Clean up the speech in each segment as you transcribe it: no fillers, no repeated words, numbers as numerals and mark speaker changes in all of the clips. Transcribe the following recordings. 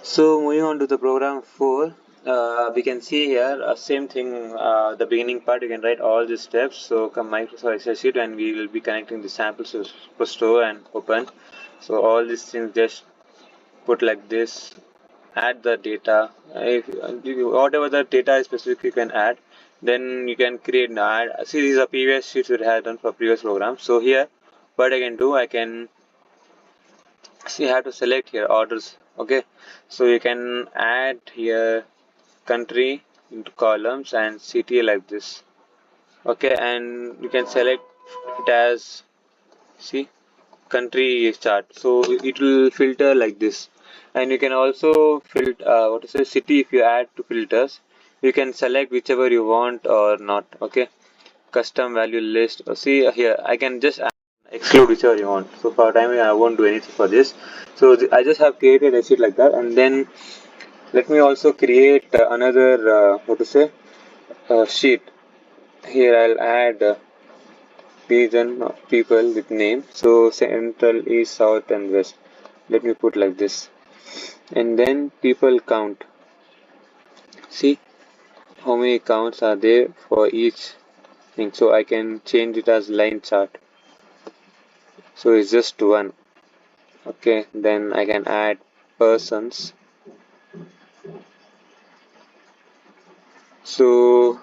Speaker 1: So moving on to the program 4, we can see here same thing, the beginning part you can write all these steps. So come Microsoft Excel sheet and we will be connecting the samples to store and open. So all these things just put like this, add the data. If whatever the data is specific you can add, then you can create and add. See, these are previous sheets we had done for previous programs. So here what I can do, I can see, you have to select here orders. Okay, so you can add here country into columns and city like this. Okay, and you can select it as, see, country chart, so it will filter like this. And you can also filter what is the city. If you add to filters, you can select whichever you want or not. Okay, custom value list. See here, I can just exclude whichever you want. So for time I won't do anything for this. So I just have created a sheet like that, and then let me also create another what to say sheet. Here I'll add region of people with name. So central, east, south, and west. Let me put like this, and then people count. See how many counts are there for each thing. So I can change it as line chart. So it's just one. Okay, then I can add persons. So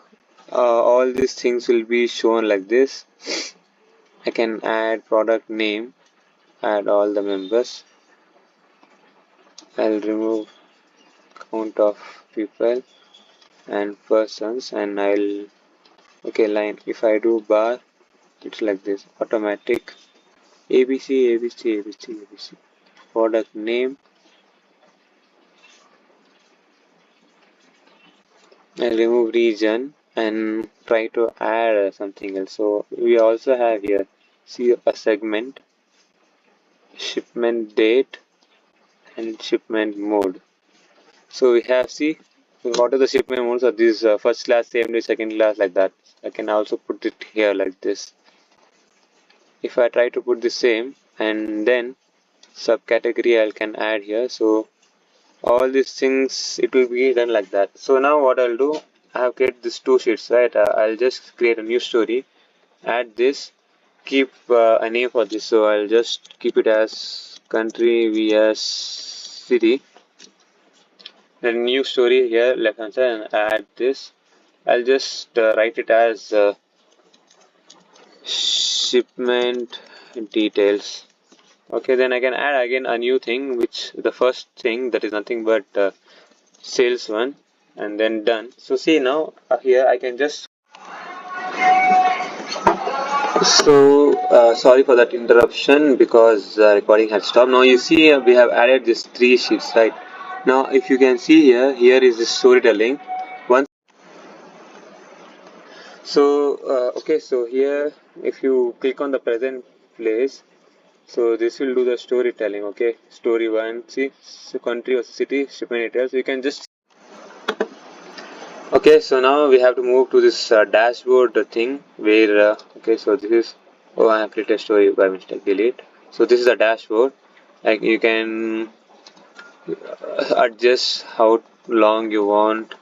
Speaker 1: all these things will be shown like this. I can add product name, add all the members. I'll remove count of people and persons, and I'll, okay, line. If I do bar, it's like this, automatic ABC, ABC, ABC, ABC. Product name. I'll remove region and try to add something else. So we also have here, see, a segment, shipment date, and shipment mode. So we have, see, what are the shipment modes of these first class, same day, second class, like that. I can also put it here like this. If I try to put the same, and then subcategory I can add here. So all these things it will be done like that. So now what I'll do, I have created these two sheets, right? I'll just create a new story, add this, keep a name for this. So I'll just keep it as country vs city. Then new story here, left hand side, and add this. I'll just write it as shipment details. Okay, then I can add again a new thing, which the first thing that is nothing but sales one, and then done. So see now here I can just, so sorry for that interruption because recording had stopped. Now you see we have added these three sheets, right? Now if you can see here is the storytelling one. So okay, so here if you click on the present place, so this will do the storytelling. Okay, story one, see, so country or city, shipment details. You can just, okay, so now we have to move to this dashboard thing where okay, so this is, oh, I have created a story by mistake, delete. So this is the dashboard. Like you can adjust how long you want,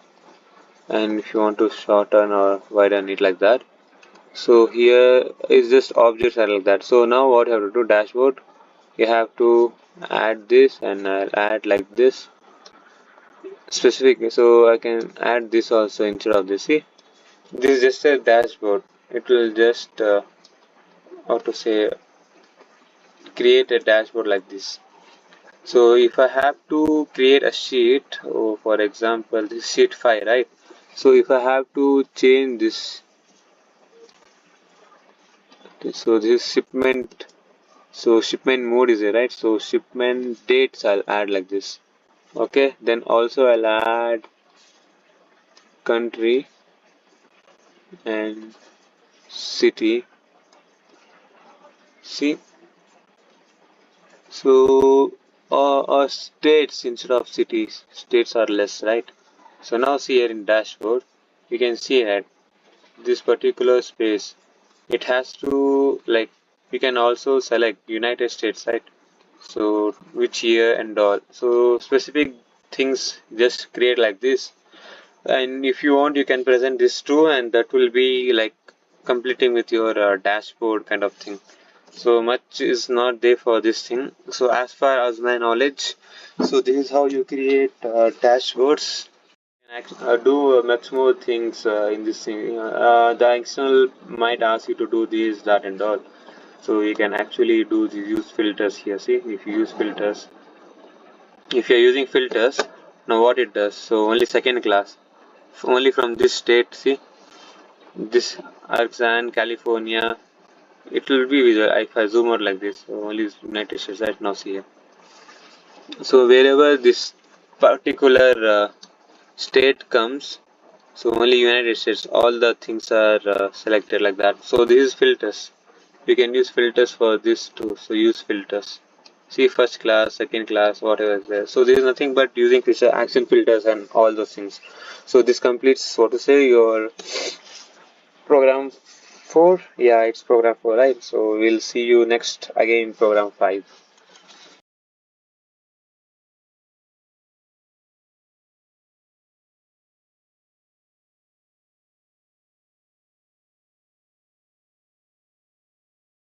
Speaker 1: and if you want to shorten or widen it like that. So here is just objects are like that. So now what you have to do, dashboard, you have to add this, and I'll add like this specific. So I can add this also instead of this. See, this is just a dashboard. It will just how to say, create a dashboard like this. So if I have to create a sheet, oh, for example this sheet 5, right? So if I have to change this, so this shipment, so shipment mode is there, right? So shipment dates I'll add like this. Okay, then also I'll add country and city. See, so states instead of cities, states are less, right? So now see here in dashboard, you can see that this particular space, it has to, like, you can also select United States, right? So which year and all. So specific things just create like this. And if you want, you can present this too, and that will be like completing with your dashboard kind of thing. So much is not there for this thing. So as far as my knowledge, so this is how you create dashboards. You can do much more things in this thing. The external might ask you to do this, that, and all. So you can actually do the use filters here. See, if you use filters, if you're using filters, now what it does. So only second class, only from this state. See, this Arxan, California. It will be visible if I zoom out like this. So only United States right now. See here. So wherever this particular state comes, so only United States, all the things are selected like that. So this is filters. You can use filters for this too. So use filters. See first class, second class, whatever is there. So this is nothing but using action filters and all those things. So this completes what to say your program 4. Yeah, it's program 4, right? So we'll see you next again in program 5.